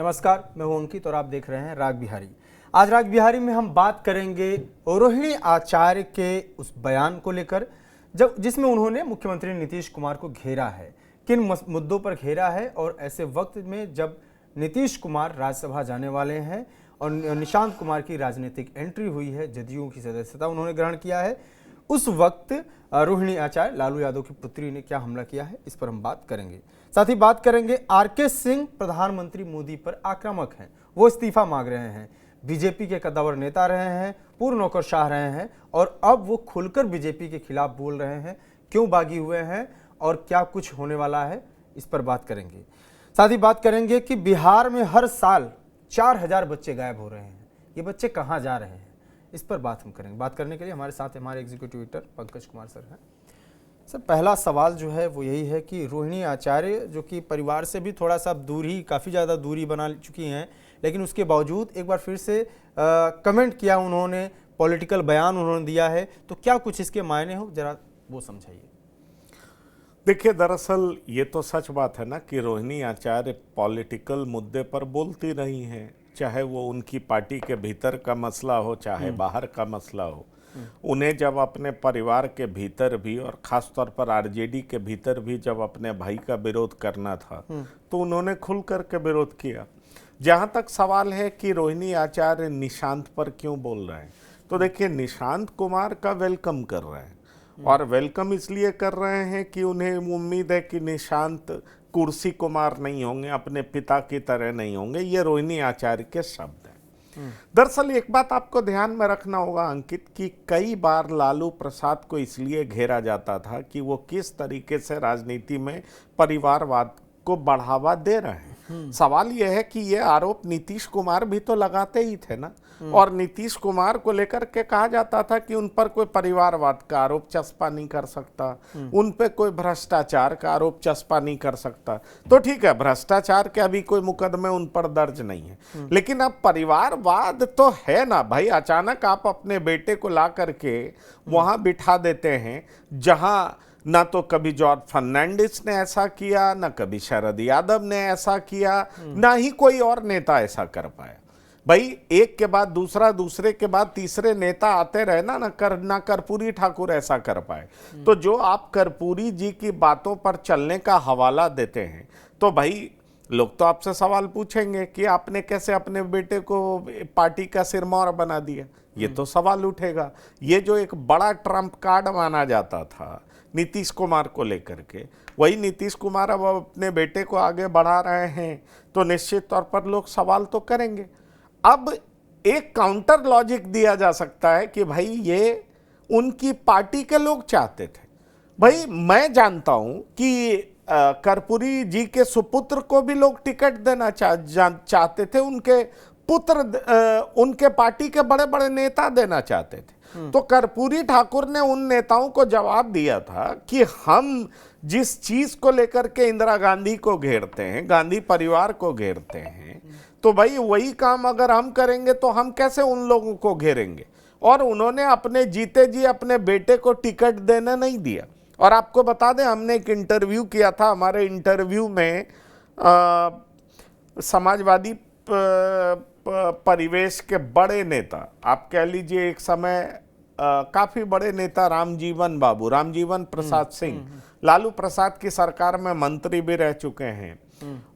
नमस्कार, मैं हूं अंकित और आप देख रहे हैं राग बिहारी। आज राग बिहारी में हम बात करेंगे रोहिणी आचार्य के उस बयान को लेकर जिसमें उन्होंने मुख्यमंत्री नीतीश कुमार को घेरा है। किन मुद्दों पर घेरा है और ऐसे वक्त में जब नीतीश कुमार राज्यसभा जाने वाले हैं और निशांत कुमार की राजनीतिक एंट्री हुई है, जदयू की सदस्यता उन्होंने ग्रहण किया है, उस वक्त रोहिणी आचार्य लालू यादव की पुत्री ने क्या हमला किया है, इस पर हम बात करेंगे। साथ ही बात करेंगे आरके सिंह प्रधानमंत्री मोदी पर आक्रामक हैं, वो इस्तीफा मांग रहे हैं, बीजेपी के कद्दावर नेता रहे हैं, पूर्व नौकरशाह रहे हैं और अब वो खुलकर बीजेपी के खिलाफ बोल रहे हैं। क्यों बागी हुए हैं और क्या कुछ होने वाला है, इस पर बात करेंगे। साथ ही बात करेंगे कि बिहार में हर साल 4000 बच्चे गायब हो रहे हैं, ये बच्चे कहाँ जा रहे हैं, इस पर बात हम करेंगे। बात करने के लिए हमारे साथ हमारे executive editor Pankaj Kumar sir हैं। सर, पहला सवाल जो है वो यही है कि रोहिणी आचार्य जो कि परिवार से भी थोड़ा सा दूरी, काफ़ी ज़्यादा दूरी बना चुकी हैं, लेकिन उसके बावजूद एक बार फिर से कमेंट किया उन्होंने, पॉलिटिकल बयान उन्होंने दिया है, तो क्या कुछ इसके मायने हो, जरा वो समझाइए। देखिए, दरअसल ये तो सच बात है ना कि रोहिणी आचार्य पॉलिटिकल मुद्दे पर बोलती रही हैं, चाहे वो उनकी पार्टी के भीतर का मसला हो चाहे बाहर का मसला हो। उन्हें जब अपने परिवार के भीतर भी और ख़ास तौर पर आरजेडी के भीतर भी जब अपने भाई का विरोध करना था तो उन्होंने खुल कर के विरोध किया। जहाँ तक सवाल है कि रोहिणी आचार्य निशांत पर क्यों बोल रहे हैं, तो देखिए, निशांत कुमार का वेलकम कर रहे हैं और वेलकम इसलिए कर रहे हैं कि उन्हें उम्मीद है कि निशांत कुर्सी कुमार नहीं होंगे, अपने पिता की तरह नहीं होंगे। ये रोहिणी आचार्य के शब्द हैं। दरअसल एक बात आपको ध्यान में रखना होगा अंकित, कि कई बार लालू प्रसाद को इसलिए घेरा जाता था कि वो किस तरीके से राजनीति में परिवारवाद को बढ़ावा दे रहे हैं। सवाल यह है कि ये आरोप नीतीश कुमार भी तो लगाते ही थे ना, और नीतीश कुमार को लेकर के कहा जाता था कि उन पर कोई परिवारवाद का आरोप चस्पा नहीं कर सकता, उन पे कोई भ्रष्टाचार का आरोप चस्पा नहीं कर सकता। तो ठीक है, भ्रष्टाचार के अभी कोई मुकदमे उन पर दर्ज नहीं है, लेकिन अब परिवारवाद तो है ना भाई। अचानक आप अपने बेटे को ला करके वहां बिठा देते हैं जहां ना तो कभी जॉर्ज फर्नांडिस ने ऐसा किया, ना कभी शरद यादव ने ऐसा किया, ना ही कोई और नेता ऐसा कर पाया। भाई, एक के बाद दूसरा, दूसरे के बाद तीसरे नेता आते रहे ना कर्पूरी ठाकुर ऐसा कर पाए। तो जो आप कर्पूरी जी की बातों पर चलने का हवाला देते हैं, तो भाई लोग तो आपसे सवाल पूछेंगे कि आपने कैसे अपने बेटे को पार्टी का सिरमौर बना दिया। ये तो सवाल उठेगा। ये जो एक बड़ा ट्रम्प कार्ड माना जाता था नीतीश कुमार को लेकर के, वही नीतीश कुमार अब अपने बेटे को आगे बढ़ा रहे हैं, तो निश्चित तौर पर लोग सवाल तो करेंगे। अब एक काउंटर लॉजिक दिया जा सकता है कि भाई ये उनकी पार्टी के लोग चाहते थे। भाई, मैं जानता हूं कि कर्पूरी जी के सुपुत्र को भी लोग टिकट देना चाहते थे, उनके पुत्र उनके पार्टी के बड़े बड़े नेता देना चाहते थे। तो कर्पूरी ठाकुर ने उन नेताओं को जवाब दिया था कि हम जिस चीज को लेकर के इंदिरा गांधी को घेरते हैं, गांधी परिवार को घेरते हैं, तो भाई वही काम अगर हम करेंगे तो हम कैसे उन लोगों को घेरेंगे। और उन्होंने अपने जीते जी अपने बेटे को टिकट देने नहीं दिया। और आपको बता दें, हमने एक इंटरव्यू किया था, हमारे इंटरव्यू में समाजवादी परिवेश के बड़े नेता, आप कह लीजिए एक समय काफी बड़े नेता रामजीवन प्रसाद सिंह, लालू प्रसाद की सरकार में मंत्री भी रह चुके हैं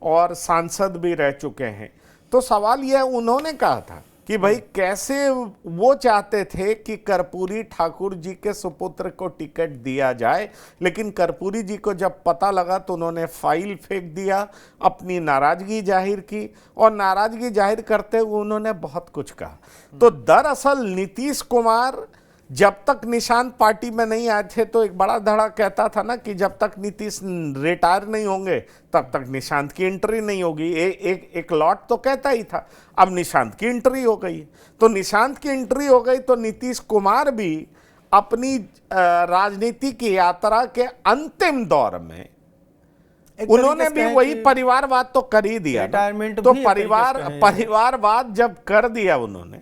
और सांसद भी रह चुके हैं। तो सवाल यह उन्होंने कहा था कि भाई कैसे वो चाहते थे कि कर्पूरी ठाकुर जी के सुपुत्र को टिकट दिया जाए, लेकिन कर्पूरी जी को जब पता लगा तो उन्होंने फाइल फेंक दिया, अपनी नाराजगी जाहिर की, और नाराजगी जाहिर करते हुए उन्होंने बहुत कुछ कहा। तो दरअसल नीतीश कुमार जब तक निशांत पार्टी में नहीं आए थे तो एक बड़ा धड़ा कहता था ना कि जब तक नीतीश रिटायर नहीं होंगे तब तक निशांत की एंट्री नहीं होगी। एक लॉट तो कहता ही था। अब निशांत की एंट्री हो गई, तो निशांत की एंट्री हो गई तो नीतीश कुमार भी अपनी राजनीति की यात्रा के अंतिम दौर में उन्होंने भी वही परिवारवाद तो कर ही दिया। तो परिवारवाद जब कर दिया उन्होंने,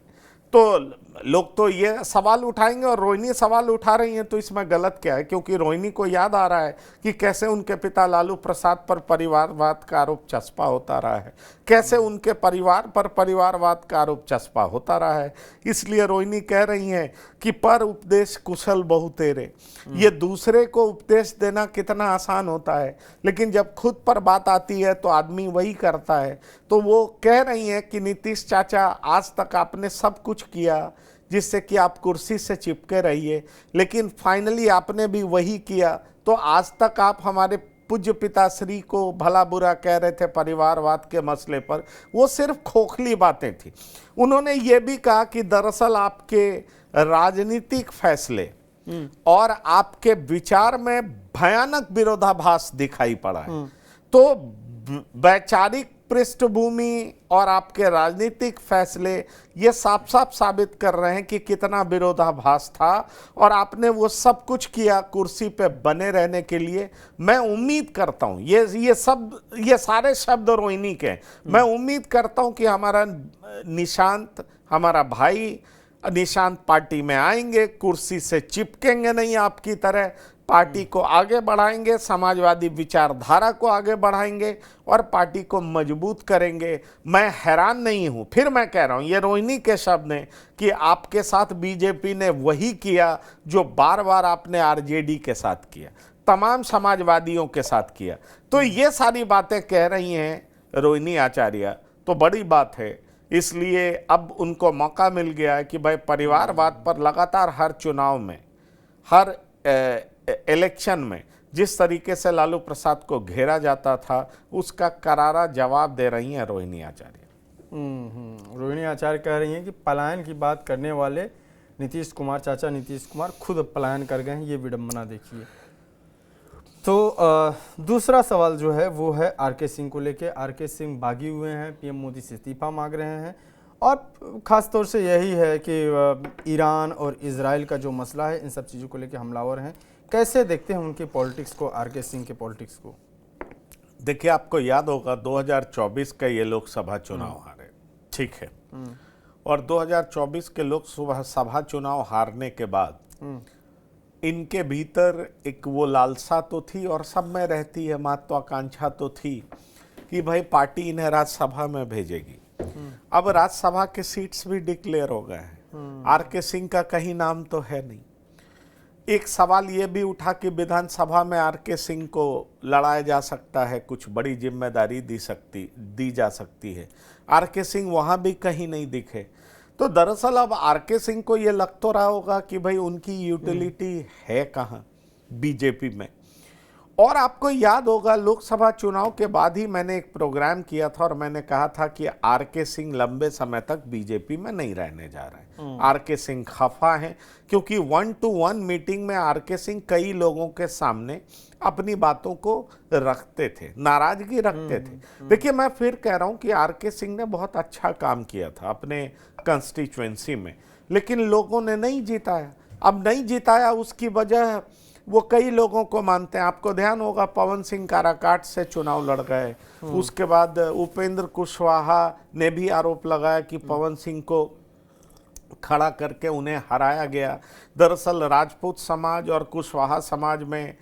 तो लोग तो ये सवाल उठाएंगे, और रोहिणी सवाल उठा रही हैं, तो इसमें गलत क्या है? क्योंकि रोहिणी को याद आ रहा है कि कैसे उनके पिता लालू प्रसाद पर परिवारवाद का आरोप चस्पा होता रहा है, कैसे उनके परिवार पर परिवारवाद का आरोप चस्पा होता रहा है। इसलिए रोहिणी कह रही हैं कि पर उपदेश कुशल बहु तेरे। ये दूसरे को उपदेश देना कितना आसान होता है, लेकिन जब खुद पर बात आती है तो आदमी वही करता है। तो वो कह रही हैं कि नीतीश चाचा, आज तक आपने सब कुछ किया जिससे कि आप कुर्सी से चिपके रहिए, लेकिन फाइनली आपने भी वही किया। तो आज तक आप हमारे पूज्य पिताश्री को भला बुरा कह रहे थे परिवारवाद के मसले पर, वो सिर्फ खोखली बातें थी। उन्होंने ये भी कहा कि दरअसल आपके राजनीतिक फैसले और आपके विचार में भयानक विरोधाभास दिखाई पड़ा है। तो वैचारिक पृष्ठभूमि और आपके राजनीतिक फैसले ये साफ साफ साबित कर रहे हैं कि कितना विरोधाभास था, और आपने वो सब कुछ किया कुर्सी पे बने रहने के लिए। मैं उम्मीद करता हूँ, ये सारे शब्द रोहिणी के, मैं उम्मीद करता हूँ कि हमारा निशांत, हमारा भाई निशांत पार्टी में आएंगे, कुर्सी से चिपकेंगे नहीं, आपकी तरह पार्टी को आगे बढ़ाएंगे, समाजवादी विचारधारा को आगे बढ़ाएंगे और पार्टी को मजबूत करेंगे। मैं हैरान नहीं हूं, फिर मैं कह रहा हूं, ये रोहिणी के शब्द हैं कि आपके साथ बीजेपी ने वही किया जो बार बार आपने आरजेडी के साथ किया, तमाम समाजवादियों के साथ किया। तो ये सारी बातें कह रही हैं रोहिणी आचार्य, तो बड़ी बात है। इसलिए अब उनको मौका मिल गया है कि भाई परिवारवाद पर लगातार हर चुनाव में, हर इलेक्शन में जिस तरीके से लालू प्रसाद को घेरा जाता था, उसका करारा जवाब दे रही हैं रोहिणी आचार्य। रोहिणी आचार्य कह रही हैं कि पलायन की बात करने वाले नीतीश कुमार, चाचा नीतीश कुमार खुद पलायन कर गए हैं, ये विडंबना देखिए। तो दूसरा सवाल जो है वो है आरके सिंह को लेके। आरके सिंह बागी हुए हैं, पीएम मोदी से इस्तीफा मांग रहे हैं, और ख़ास तौर से यही है कि ईरान और इजराइल का जो मसला है, इन सब चीज़ों को लेके हमलावर हैं। कैसे देखते हैं उनकी पॉलिटिक्स को, आरके सिंह के पॉलिटिक्स को? देखिए, आपको याद होगा 2024 का ये लोकसभा चुनाव हारे, ठीक है, और 2024 के लोकसभा चुनाव हारने के बाद इनके भीतर एक वो लालसा तो थी, और सब में रहती है महत्वाकांक्षा तो थी कि भाई पार्टी इन्हें राज्यसभा में भेजेगी। अब राज्यसभा के सीट्स भी डिक्लेयर हो गए हैं, आरके सिंह का कहीं नाम तो है नहीं। एक सवाल ये भी उठा कि विधानसभा में आरके सिंह को लड़ाया जा सकता है, कुछ बड़ी जिम्मेदारी दी जा सकती है। आरके सिंह वहाँ भी कहीं नहीं दिखे। तो दरअसल अब आरके सिंह को ये लग तो रहा होगा कि भाई उनकी यूटिलिटी है कहाँ बीजेपी में। और आपको याद होगा लोकसभा चुनाव के बाद ही मैंने एक प्रोग्राम किया था और मैंने कहा था कि आरके सिंह लंबे समय तक बीजेपी में नहीं रहने जा रहे हैं। आरके सिंह खफा हैं, क्योंकि 1-to-1 मीटिंग में आरके सिंह कई लोगों के सामने अपनी बातों को रखते थे, नाराजगी रखते थे। देखिए, मैं फिर कह रहा हूं कि आरके सिंह ने बहुत अच्छा काम किया था अपने कंस्टिट्यूएंसी में, लेकिन लोगों ने नहीं जिताया। अब नहीं जिताया, उसकी वजह वो कई लोगों को मानते हैं। आपको ध्यान होगा पवन सिंह काराकाट से चुनाव लड़ गए, उसके बाद उपेंद्र कुशवाहा ने भी आरोप लगाया कि पवन सिंह को खड़ा करके उन्हें हराया गया। दरअसल राजपूत समाज और कुशवाहा समाज में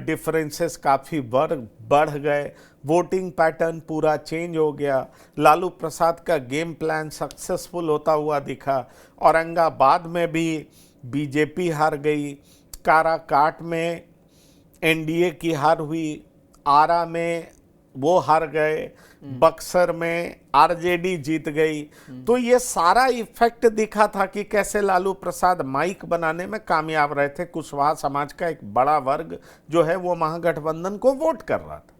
डिफरेंसेस काफ़ी बढ़ गए, वोटिंग पैटर्न पूरा चेंज हो गया। लालू प्रसाद का गेम प्लान सक्सेसफुल होता हुआ दिखा। औरंगाबाद में भी बीजेपी हार गई, काराकाट में एनडीए की हार हुई, आरा में वो हार गए, बक्सर में आरजेडी जीत गई। तो ये सारा इफेक्ट दिखा था कि कैसे लालू प्रसाद माइक बनाने में कामयाब रहे थे। कुशवाहा समाज का एक बड़ा वर्ग जो है वो महागठबंधन को वोट कर रहा था।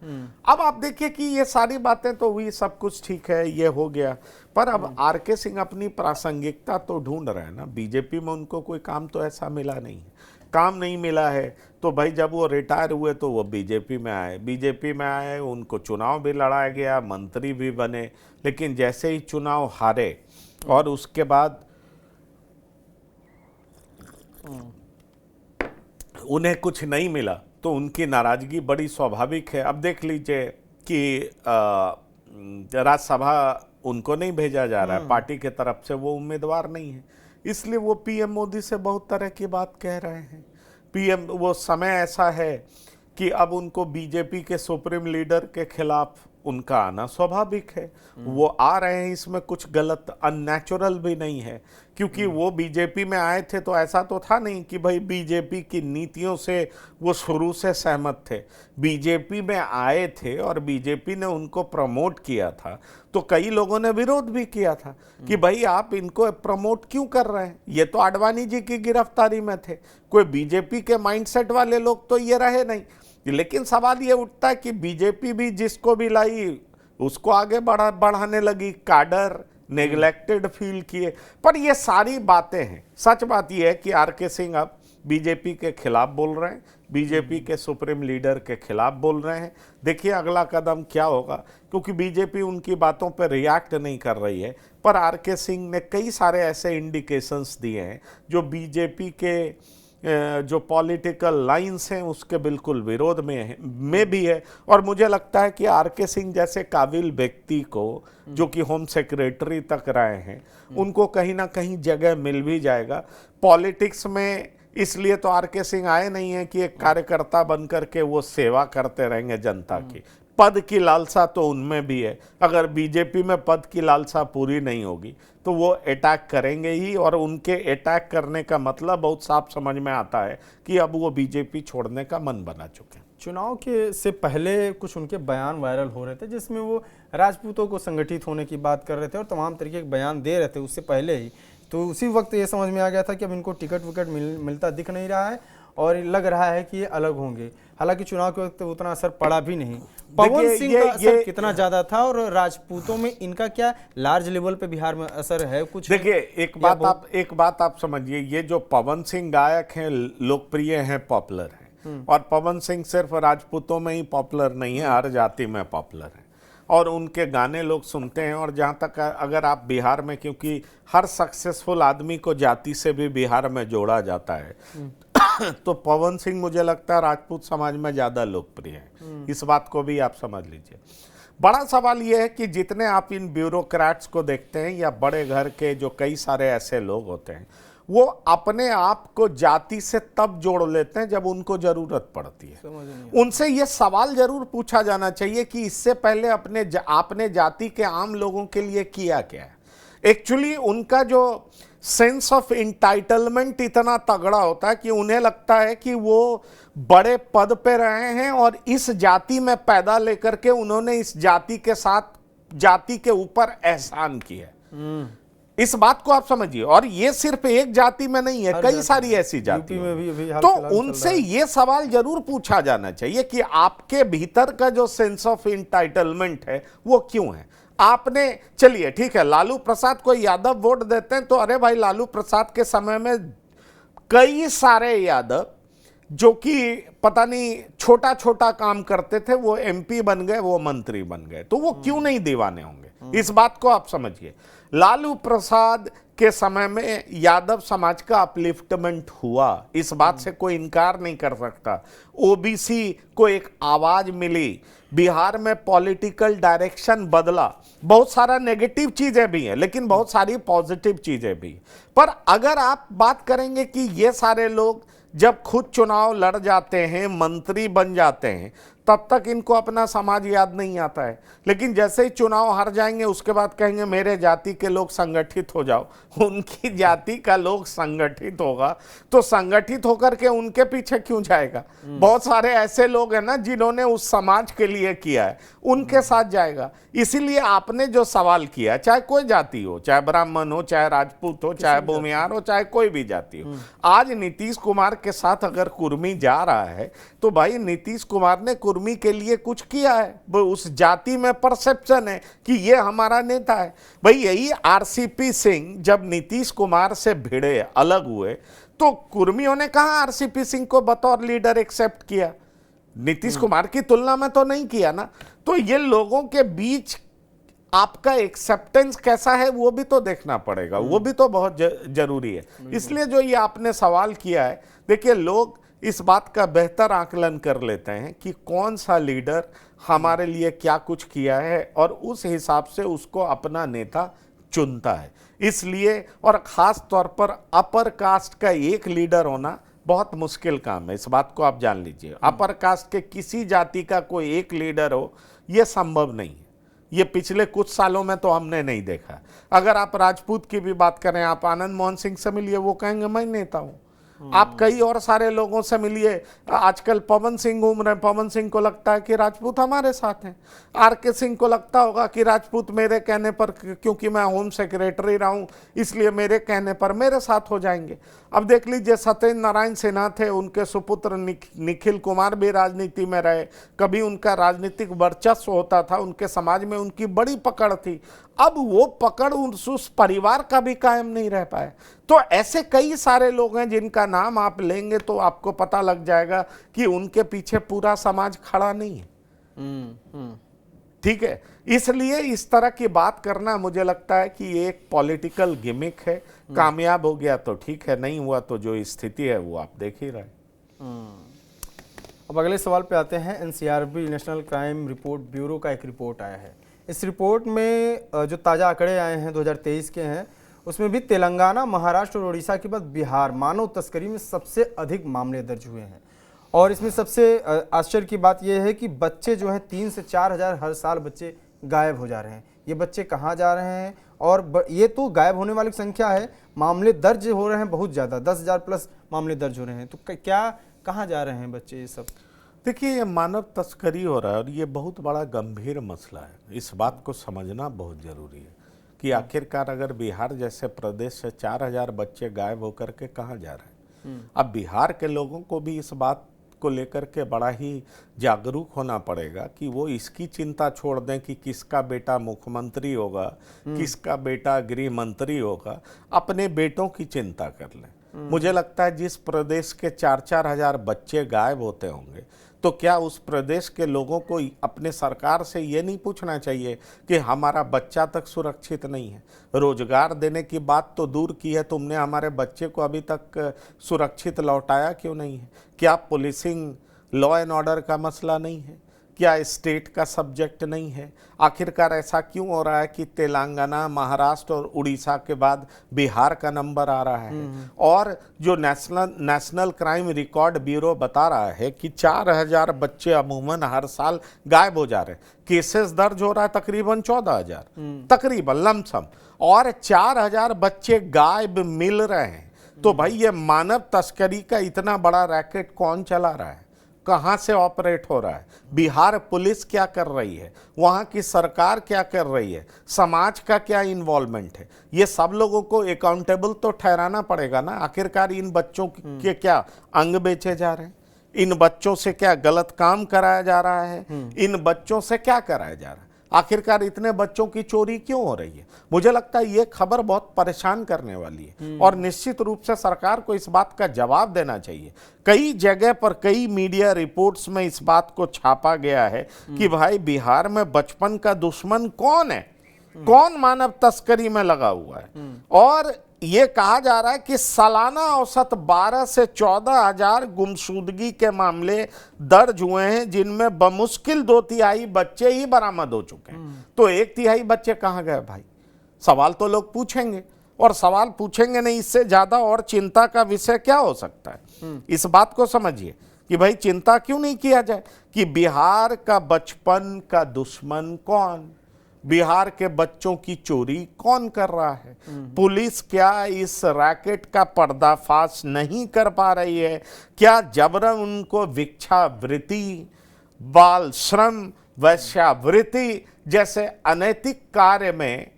अब आप देखिए कि ये सारी बातें तो हुई, सब कुछ ठीक है, ये हो गया, पर अब आरके सिंह अपनी प्रासंगिकता तो ढूंढ रहे हैं ना। बीजेपी में उनको कोई काम तो ऐसा मिला नहीं है, काम नहीं मिला है, तो भाई जब वो रिटायर हुए तो वो बीजेपी में आए, उनको चुनाव भी लड़ाया गया, मंत्री भी बने, लेकिन जैसे ही चुनाव हारे और उसके बाद उन्हें कुछ नहीं मिला तो उनकी नाराजगी बड़ी स्वाभाविक है। अब देख लीजिए कि राज्यसभा उनको नहीं भेजा जा रहा है, पार्टी के तरफ से वो उम्मीदवार नहीं है, इसलिए वो पीएम मोदी से बहुत तरह की बात कह रहे हैं। पीएम, वो समय ऐसा है कि अब उनको बीजेपी के सुप्रीम लीडर के खिलाफ उनका आना स्वाभाविक है। वो आ रहे हैं, इसमें कुछ गलत अननेचुरल भी नहीं है, क्योंकि वो बीजेपी में आए थे तो ऐसा तो था नहीं कि भाई बीजेपी की नीतियों से वो शुरू से सहमत थे। बीजेपी में आए थे और बीजेपी ने उनको प्रमोट किया था, तो कई लोगों ने विरोध भी किया था कि भाई आप इनको प्रमोट क्यों कर रहे हैं, ये तो आडवाणी जी की गिरफ्तारी में थे। कोई बीजेपी के माइंडसेट वाले लोग तो ये रहे नहीं। लेकिन सवाल ये उठता है कि बीजेपी भी जिसको भी लाई उसको आगे बढ़ाने लगी, काडर नेग्लेक्टेड फील किए। पर ये सारी बातें हैं। सच बात यह है कि आर.के. सिंह अब बीजेपी के खिलाफ बोल रहे हैं, बीजेपी के सुप्रीम लीडर के खिलाफ बोल रहे हैं। देखिए अगला कदम क्या होगा, क्योंकि बीजेपी उनकी बातों पर रिएक्ट नहीं कर रही है। पर आर.के. सिंह ने कई सारे ऐसे इंडिकेशंस दिए हैं जो बीजेपी के जो पॉलिटिकल लाइंस हैं उसके बिल्कुल विरोध में भी है। और मुझे लगता है कि आर.के. सिंह जैसे काबिल व्यक्ति को, जो कि होम सेक्रेटरी तक रहे हैं, उनको कहीं ना कहीं जगह मिल भी जाएगा पॉलिटिक्स में। इसलिए तो आर.के. सिंह आए नहीं है कि एक कार्यकर्ता बनकर के वो सेवा करते रहेंगे जनता की। पद की लालसा तो उनमें भी है। अगर बीजेपी में पद की लालसा पूरी नहीं होगी तो वो अटैक करेंगे ही, और उनके अटैक करने का मतलब बहुत साफ समझ में आता है कि अब वो बीजेपी छोड़ने का मन बना चुके हैं। चुनाव के से पहले कुछ उनके बयान वायरल हो रहे थे जिसमें वो राजपूतों को संगठित होने की बात कर रहे थे और तमाम तरीके के बयान दे रहे थे उससे पहले ही। तो उसी वक्त ये समझ में आ गया था कि अब इनको टिकट विकट मिलता दिख नहीं रहा है और लग रहा है कि ये अलग होंगे। हालांकि चुनाव के वक्त उतना असर पड़ा भी नहीं। पवन सिंह का असर कितना ज्यादा था और राजपूतों में इनका क्या लार्ज लेवल पे बिहार में असर है कुछ? देखिए एक बात आप समझिए, ये जो पवन सिंह गायक हैं, लोकप्रिय हैं, पॉपुलर हैं, और पवन सिंह सिर्फ राजपूतों में ही पॉपुलर नहीं है, हर जाति में पॉपुलर है और उनके गाने लोग सुनते हैं। और जहाँ तक अगर आप बिहार में, क्योंकि हर सक्सेसफुल आदमी को जाति से भी बिहार में जोड़ा जाता है, तो पवन सिंह मुझे लगता है राजपूत समाज में ज़्यादा लोकप्रिय है। इस बात को भी आप समझ लीजिए। बड़ा सवाल यह है कि जितने आप इन ब्यूरोक्रेट्स को देखते हैं या बड़े घर के जो कई सारे ऐसे लोग होते हैं, वो अपने आप को जाति से तब जोड़ लेते हैं जब उनको जरूरत पड़ती है। उनसे ये सवाल जरूर पूछा जाना चाहिए कि इससे पहले आपने जाति के आम लोगों के लिए किया क्या है। एक्चुअली उनका जो सेंस ऑफ इंटाइटलमेंट इतना तगड़ा होता है कि उन्हें लगता है कि वो बड़े पद पे रहे हैं और इस जाति में पैदा लेकर के उन्होंने इस जाति के साथ, जाति के ऊपर एहसान किया। इस बात को आप समझिए। और ये सिर्फ एक जाति में नहीं है, कई सारी ऐसी जाति में भी। तो उनसे ये सवाल जरूर पूछा जाना चाहिए कि आपके भीतर का जो सेंस ऑफ इंटाइटलमेंट है वो क्यों है। आपने, चलिए ठीक है, लालू प्रसाद को यादव वोट देते हैं तो अरे भाई लालू प्रसाद के समय में कई सारे यादव जो कि पता नहीं छोटा छोटा काम करते थे वो एमपी बन गए, वो मंत्री बन गए, तो वो क्यों नहीं दीवाने होंगे। इस बात को आप समझिए। लालू प्रसाद के समय में यादव समाज का अपलिफ्टमेंट हुआ, इस बात से कोई इनकार नहीं कर सकता। ओबीसी को एक आवाज मिली, बिहार में पॉलिटिकल डायरेक्शन बदला। बहुत सारा नेगेटिव चीजें भी हैं लेकिन बहुत सारी पॉजिटिव चीजें भी। पर अगर आप बात करेंगे कि ये सारे लोग जब खुद चुनाव लड़ जाते हैं, मंत्री बन जाते हैं, तब तक इनको अपना समाज याद नहीं आता है। लेकिन जैसे ही चुनाव हार जाएंगे उसके बाद कहेंगे मेरे जाति के लोग संगठित हो जाओ। उनकी जाति का लोग संगठित होगा तो संगठित होकर के उनके पीछे क्यों जाएगा। बहुत सारे ऐसे लोग हैं ना जिन्होंने उस समाज के लिए किया है, उनके साथ जाएगा। इसीलिए आपने जो सवाल किया, चाहे कोई जाति हो, चाहे ब्राह्मण हो, चाहे राजपूत हो, चाहे भूमिहार हो, चाहे कोई भी जाति हो, आज नीतीश कुमार के साथ अगर कुर्मी जा रहा है तो भाई नीतीश कुमार ने कुर्मी के लिए कुछ किया है। उस जाति में परसेप्शन है कि ये हमारा नेता है। भाई यही आरसीपी सिंह जब नीतीश कुमार से भिड़े, अलग हुए, तो कुर्मियों ने कहा आरसीपी सिंह को बतौर लीडर एक्सेप्ट किया, नीतीश कुमार की तुलना में तो नहीं किया ना। तो ये लोगों के बीच आपका एक्सेप्टेंस कैसा है वो भी तो देखना पड़ेगा, वो भी तो बहुत जरूरी है। इसलिए जो ये आपने सवाल किया है, देखिए लोग इस बात का बेहतर आकलन कर लेते हैं कि कौन सा लीडर हमारे लिए क्या कुछ किया है और उस हिसाब से उसको अपना नेता चुनता है। इसलिए और ख़ास तौर पर अपर कास्ट का एक लीडर होना बहुत मुश्किल काम है, इस बात को आप जान लीजिए। अपर कास्ट के किसी जाति का कोई एक लीडर हो यह संभव नहीं है। ये पिछले कुछ सालों में तो हमने नहीं देखा। अगर आप राजपूत की भी बात करें, आप आनंद मोहन सिंह से मिलिए, वो कहेंगे मैं नेता हूं। आप कई और सारे लोगों से मिलिए, आजकल पवन सिंह घूम रहे हैं, पवन सिंह को लगता है कि राजपूत हमारे साथ हैं। आर.के. सिंह को लगता होगा कि राजपूत मेरे कहने पर, क्योंकि मैं होम सेक्रेटरी रहा हूं, इसलिए मेरे कहने पर मेरे साथ हो जाएंगे। अब देख लीजिए, सत्येंद्र नारायण सिन्हा थे, उनके सुपुत्र निखिल कुमार भी राजनीति में रहे, कभी उनका राजनीतिक वर्चस्व होता था, उनके समाज में उनकी बड़ी पकड़ थी। अब वो पकड़ उस परिवार का भी कायम नहीं रह पाया। तो ऐसे कई सारे लोग हैं जिनका नाम आप लेंगे तो आपको पता लग जाएगा कि उनके पीछे पूरा समाज खड़ा नहीं है। ठीक है, इसलिए इस तरह की बात करना मुझे लगता है कि ये एक पॉलिटिकल गिमिक है। कामयाब हो गया तो ठीक है, नहीं हुआ तो जो स्थिति है वो आप देख ही रहे। अब अगले सवाल पे आते हैं। NCRB national crime report bureau का एक रिपोर्ट आया है। इस रिपोर्ट में जो ताज़ा आंकड़े आए हैं 2023 के हैं, उसमें भी तेलंगाना, महाराष्ट्र और उड़ीसा के बाद बिहार मानव तस्करी में सबसे अधिक मामले दर्ज हुए हैं। और इसमें सबसे आश्चर्य की बात यह है कि बच्चे जो हैं 3 से 4 हज़ार हर साल बच्चे गायब हो जा रहे हैं। ये बच्चे कहाँ जा रहे हैं? और ये तो गायब होने वाली संख्या है, मामले दर्ज हो रहे हैं बहुत ज़्यादा, 10,000 प्लस मामले दर्ज हो रहे हैं। तो क्या कहाँ जा रहे हैं बच्चे ये सब? देखिए, ये मानव तस्करी हो रहा है और ये बहुत बड़ा गंभीर मसला है। इस बात को समझना बहुत ज़रूरी है कि आखिरकार अगर बिहार जैसे प्रदेश से 4,000 बच्चे गायब होकर के कहाँ जा रहे हैं। अब बिहार के लोगों को भी इस बात को लेकर के बड़ा ही जागरूक होना पड़ेगा कि वो इसकी चिंता छोड़ दें कि किसका बेटा मुख्यमंत्री होगा, किसका बेटा गृह मंत्री होगा। अपने बेटों की चिंता कर लें। मुझे लगता है जिस प्रदेश के 4-4 हज़ार बच्चे गायब होते होंगे, तो क्या उस प्रदेश के लोगों को अपने सरकार से ये नहीं पूछना चाहिए कि हमारा बच्चा तक सुरक्षित नहीं है? रोजगार देने की बात तो दूर की है, तुमने हमारे बच्चे को अभी तक सुरक्षित लौटाया क्यों नहीं है? क्या पुलिसिंग, लॉ एंड ऑर्डर का मसला नहीं है? क्या स्टेट का सब्जेक्ट नहीं है? आखिरकार ऐसा क्यों हो रहा है कि तेलंगाना, महाराष्ट्र और उड़ीसा के बाद बिहार का नंबर आ रहा है? और जो नेशनल क्राइम रिकॉर्ड ब्यूरो बता रहा है कि 4,000 बच्चे अमूमन हर साल गायब हो जा रहे हैं। केसेस दर्ज हो रहा है तकरीबन 14,000, तकरीबन लमसम, और 4,000 बच्चे गायब मिल रहे हैं। तो भाई, ये मानव तस्करी का इतना बड़ा रैकेट कौन चला रहा है? कहां से ऑपरेट हो रहा है? बिहार पुलिस क्या कर रही है? वहां की सरकार क्या कर रही है? समाज का क्या इन्वॉल्वमेंट है? ये सब लोगों को अकाउंटेबल तो ठहराना पड़ेगा ना। आखिरकार इन बच्चों के क्या अंग बेचे जा रहे हैं? इन बच्चों से क्या गलत काम कराया जा रहा है? इन बच्चों से क्या कराया जा रहा है? आखिरकार इतने बच्चों की चोरी क्यों हो रही है? मुझे लगता है ये खबर बहुत परेशान करने वाली है और निश्चित रूप से सरकार को इस बात का जवाब देना चाहिए। कई जगह पर, कई मीडिया रिपोर्ट्स में इस बात को छापा गया है कि भाई, बिहार में बचपन का दुश्मन कौन है, कौन मानव तस्करी में लगा हुआ है। और ये कहा जा रहा है कि सालाना औसत 12 से 14 हज़ार गुमशुदगी के मामले दर्ज हुए हैं, जिनमें बमुश्किल 2/3 बच्चे ही बरामद हो चुके हैं। तो 1/3 बच्चे कहाँ गए भाई? सवाल तो लोग पूछेंगे, और सवाल पूछेंगे नहीं, इससे ज्यादा और चिंता का विषय क्या हो सकता है? इस बात को समझिए कि भाई, चिंता क्यों नहीं किया जाए कि बिहार का बचपन का दुश्मन कौन, बिहार के बच्चों की चोरी कौन कर रहा है? पुलिस क्या इस रैकेट का पर्दाफाश नहीं कर पा रही है? क्या जबरन उनको भिक्षावृत्ति, बाल श्रम, वैश्यावृत्ति जैसे अनैतिक कार्य में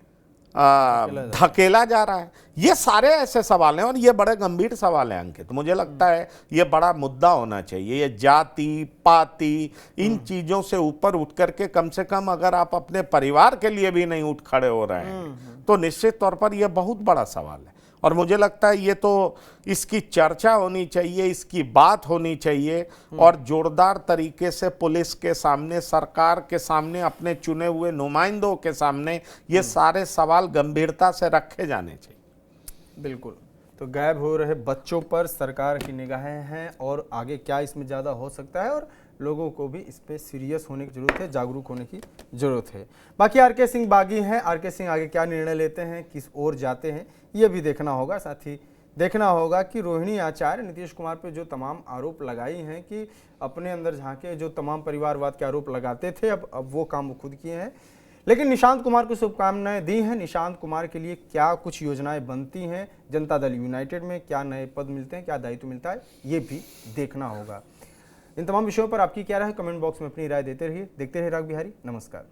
धकेला जा रहा है? ये सारे ऐसे सवाल हैं और ये बड़े गंभीर सवाल हैं अंकित। तो मुझे लगता है ये बड़ा मुद्दा होना चाहिए। ये जाति, पाति, इन चीजों से ऊपर उठ करके, कम से कम अगर आप अपने परिवार के लिए भी नहीं उठ खड़े हो रहे हैं, तो निश्चित तौर पर यह बहुत बड़ा सवाल है। और मुझे लगता है ये तो, इसकी चर्चा होनी चाहिए, इसकी बात होनी चाहिए, और जोरदार तरीके से पुलिस के सामने, सरकार के सामने, अपने चुने हुए नुमाइंदों के सामने ये सारे सवाल गंभीरता से रखे जाने चाहिए। बिल्कुल। तो गायब हो रहे बच्चों पर सरकार की निगाहें हैं और आगे क्या इसमें ज़्यादा हो सकता है और लोगों को भी इस पे सीरियस होने की जरूरत है, जागरूक होने की जरूरत है। बाकी आर.के. सिंह बागी हैं, आर.के. सिंह आगे क्या निर्णय लेते हैं, किस ओर जाते हैं, ये भी देखना होगा। साथ ही देखना होगा कि रोहिणी आचार्य नीतीश कुमार पे जो तमाम आरोप लगाई हैं कि अपने अंदर झांके, जो तमाम परिवारवाद के आरोप लगाते थे, अब वो काम वो खुद किए हैं। लेकिन निशांत कुमार को शुभकामनाएं दी हैं। निशांत कुमार के लिए क्या कुछ योजनाएं बनती हैं जनता दल यूनाइटेड में, क्या नए पद मिलते हैं, क्या दायित्व मिलता है, ये भी देखना होगा। इन तमाम विषयों पर आपकी क्या राय है, कमेंट बॉक्स में अपनी राय देते रहिए। देखते रहिए राग बिहारी। नमस्कार।